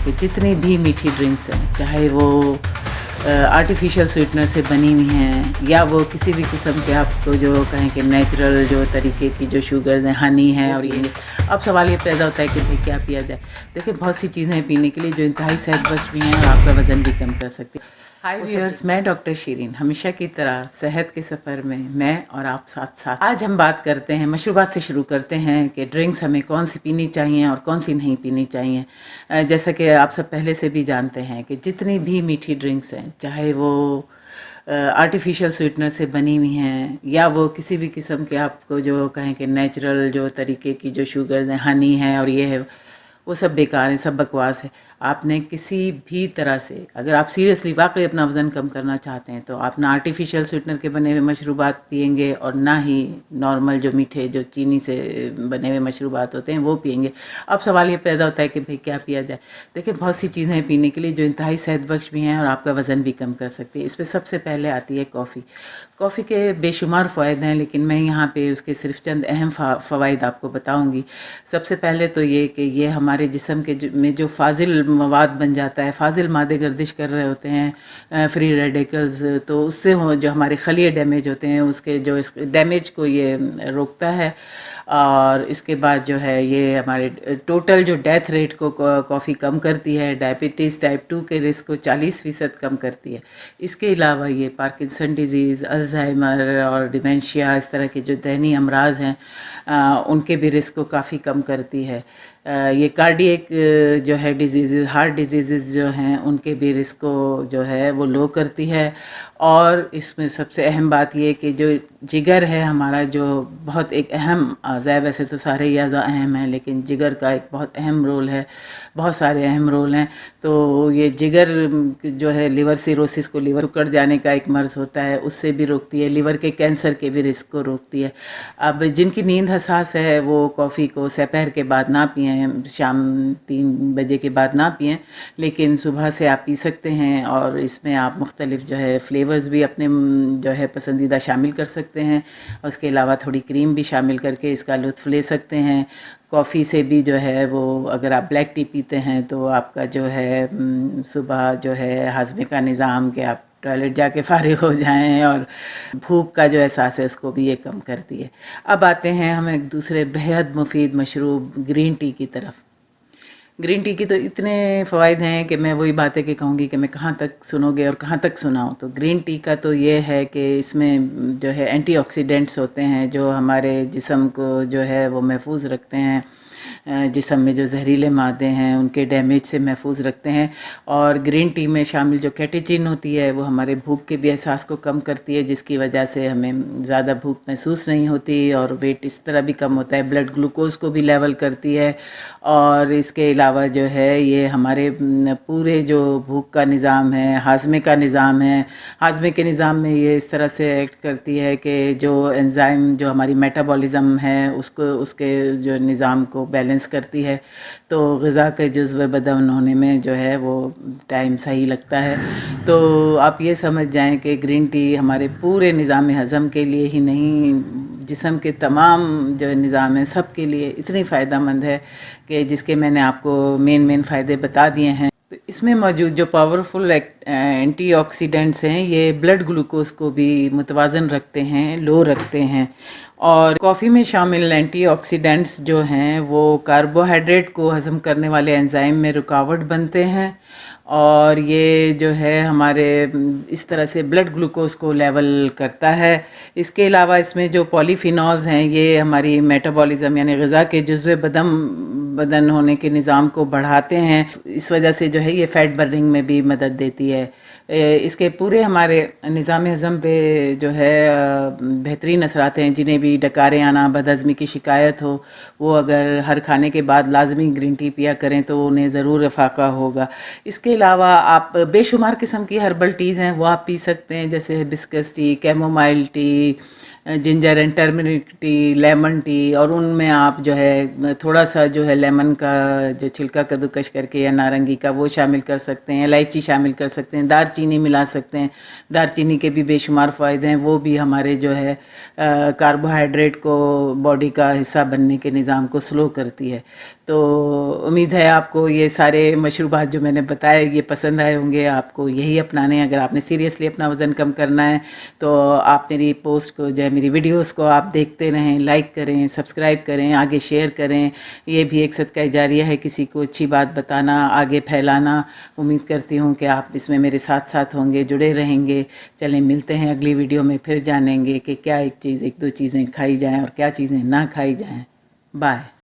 कि जितनी भी मीठी ड्रिंक्स हैं, चाहे वो आर्टिफिशियल स्वीटनर से बनी हुई हैं या वो किसी भी किस्म के आपको जो कहें कि नेचुरल जो तरीके की जो शुगर हैं, हनी है, और ये अब सवाल ये पैदा होता है कि भाई क्या पिया जाए। देखिए बहुत सी चीज़ें हैं पीने के लिए जो इंतहाई सेहतबख्श भी हैं और आपका वज़न भी कम कर सकती है। हाय व्यूअर्स, मैं डॉक्टर शीरीन, हमेशा की तरह सेहत के सफ़र में मैं और आप साथ साथ। आज हम बात करते हैं, मशरूबात से शुरू करते हैं कि ड्रिंक्स हमें कौन सी पीनी चाहिए और कौन सी नहीं पीनी चाहिए। जैसा कि आप सब पहले से भी जानते हैं कि जितनी भी मीठी ड्रिंक्स हैं, चाहे वो आर्टिफिशियल स्वीटनर से बनी हुई हैं या वो किसी भी किस्म के आपको जो कहें कि नेचुरल जो तरीके की जो शुगर हैं, हनी है और ये है, वो सब बेकार है, सब बकवास है। आपने किसी भी तरह से, अगर आप सीरियसली वाकई अपना वज़न कम करना चाहते हैं, तो आप ना आर्टिफिशियल स्वीटनर के बने हुए मशरूबात पिएंगे और ना ही नॉर्मल जो मीठे जो चीनी से बने हुए मशरूबात होते हैं वो पिएंगे। अब सवाल ये पैदा होता है कि भाई क्या पिया जाए। देखिए बहुत सी चीज़ें हैं पीने के लिए जो इंतहाई सेहतबख्श भी हैं और आपका वज़न भी कम कर सकती है। इसमें सबसे पहले आती है कॉफ़ी। कॉफ़ी के बेशुमार फ़वाइद हैं, लेकिन मैं यहाँ पे उसके सिर्फ चंद अहम फ़वाइद आपको बताऊँगी। सबसे पहले तो ये कि ये हमारे जिस्म के में जो फाजिल मवाद बन जाता है, फाजिल मादे गर्दिश कर रहे होते हैं, फ्री रेडिकल्स, तो उससे हो जो हमारे खलिए डैमेज होते हैं, उसके जो डैमेज को ये रोकता है। और इसके बाद जो है ये हमारे टोटल जो डेथ रेट को कॉफ़ी कम करती है। डायबिटीज़ टाइप 2 के रिस्क को 40% कम करती है। इसके अलावा ये पार्किंसन डिज़ीज़, अल्जाइमर और डिमेंशिया, इस तरह के जो दहनी अमराज हैं उनके भी रिस्क को काफ़ी कम करती है। ये कार्डियक जो है डिजीज़, हार्ट डिजीज़ जो हैं उनके भी रिस्क को जो है वो लो करती है। और इसमें सबसे अहम बात ये कि जो जिगर है हमारा, जो बहुत एक अहम अज़ा है, वैसे तो सारे ही अज़ा अहम हैं, लेकिन जिगर का एक बहुत अहम रोल है, बहुत सारे अहम रोल हैं। तो ये जिगर जो है लिवर सिरोसिस को, लिवर सिकुड़ जाने का एक मर्ज़ होता है, उससे भी रोकती है। लिवर के कैंसर के भी रिस्क को रोकती है। अब जिनकी नींद हसास है वो कॉफ़ी को दोपहर के बाद ना पिएं, शाम 3 बजे के बाद ना पिएं, लेकिन सुबह से आप पी सकते हैं। और इसमें आप मुख्तलिफ जो है फ्लेवर्स भी अपने जो है पसंदीदा शामिल कर सकते हैं। उसके अलावा थोड़ी क्रीम भी शामिल करके इसका लुत्फ़ ले सकते हैं। कॉफ़ी से भी जो है वो, अगर आप ब्लैक टी पीते हैं तो आपका जो है सुबह जो है हाजमे का निज़ाम, कि आप टॉयलेट जाके फ़ारिग हो जाएं, और भूख का जो एहसास है उसको भी ये कम करती है। अब आते हैं हम एक दूसरे बेहद मुफीद मशरूब ग्रीन टी की तरफ। ग्रीन टी की तो इतने फ़वाइद हैं कि मैं वही बातें कि कहूँगी कि मैं कहाँ तक सुनोगे और कहाँ तक सुनाऊँ। तो ग्रीन टी का तो ये है कि इसमें जो है एंटीऑक्सीडेंट्स होते हैं जो हमारे जिस्म को जो है वो महफूज रखते हैं, जिस्म में जो जहरीले मादे हैं उनके डैमेज से महफूज रखते हैं। और ग्रीन टी में शामिल जो कैटेचिन होती है वो हमारे भूख के भी एहसास को कम करती है, जिसकी वजह से हमें ज़्यादा भूख महसूस नहीं होती और वेट इस तरह भी कम होता है। ब्लड ग्लूकोज को भी लेवल करती है। और इसके अलावा जो है ये हमारे पूरे जो भूख का निज़ाम है, हाजमे का निज़ाम है, हाजमे के निज़ाम में ये इस तरह से एक्ट करती है कि जो एंजाइम जो हमारी मेटाबॉलिज़्म है उसको, उसके जो निज़ाम को बैलेंस करती है। तो ग़िज़ा के जुज़्व बदन होने में जो है वो टाइम सही लगता है। तो आप ये समझ जाएं कि ग्रीन टी हमारे पूरे निज़ाम हज़म के लिए ही नहीं, जिस्म के तमाम जो निज़ाम है सब के लिए इतनी फ़ायदेमंद है कि जिसके मैंने आपको मेन फ़ायदे बता दिए हैं। तो इसमें मौजूद जो पावरफुल एंटीऑक्सीडेंट्स हैं ये ब्लड ग्लूकोज को भी मुतवाज़न रखते हैं, लो रखते हैं। और कॉफ़ी में शामिल एंटीऑक्सीडेंट्स जो हैं वो कार्बोहाइड्रेट को हज़म करने वाले एंजाइम में रुकावट बनते हैं, और ये जो है हमारे इस तरह से ब्लड ग्लूकोज को लेवल करता है। इसके अलावा इसमें जो पॉलीफिनॉल्स हैं ये हमारी मेटाबॉलिज़्म यानी ग़िज़ा के जुज़्व बदन होने के निज़ाम को बढ़ाते हैं। इस वजह से जो है ये फ़ैट बर्निंग में भी मदद देती है। इसके पूरे हमारे निज़ाम हज़म पे जो है बेहतरीन असरात हैं। जिन्हें भी डकारें आना, बदहज़मी की शिकायत हो, वो अगर हर खाने के बाद लाजमी ग्रीन टी पिया करें तो उन्हें ज़रूर रफ़ाका होगा। इसके अलावा आप बेशुमार किस्म की हर्बल टीज़ हैं वो आप पी सकते हैं, जैसे hibiscus tea, chamomile tea, ginger and turmeric tea, lemon tea, और उनमें आप जो है थोड़ा सा जो है लेमन का जो छिलका कद्दूकश करके या नारंगी का वो शामिल कर सकते हैं, इलायची शामिल कर सकते हैं, दारचीनी मिला सकते हैं। दारचीनी के भी बेशुमार फ़ायदे हैं, वो भी हमारे जो है कार्बोहाइड्रेट को बॉडी का हिस्सा बनने के निज़ाम को स्लो करती है। तो उम्मीद है आपको ये सारे मशरूबात जो मैंने बताए ये पसंद आए होंगे, आपको यही अपनाने हैं। अगर आपने सीरियसली अपना वज़न कम करना है तो आप मेरी पोस्ट को जो है, मेरी वीडियोस को आप देखते रहें, लाइक करें, सब्सक्राइब करें, आगे शेयर करें। ये भी एक सदका जारिया है, किसी को अच्छी बात बताना, आगे फैलाना। उम्मीद करती हूँ कि आप इसमें मेरे साथ साथ होंगे, जुड़े रहेंगे। चलें मिलते हैं अगली वीडियो में, फिर जानेंगे कि क्या एक दो चीज़ें खाई जाएँ और क्या चीज़ें ना खाई जाएँ। बाय।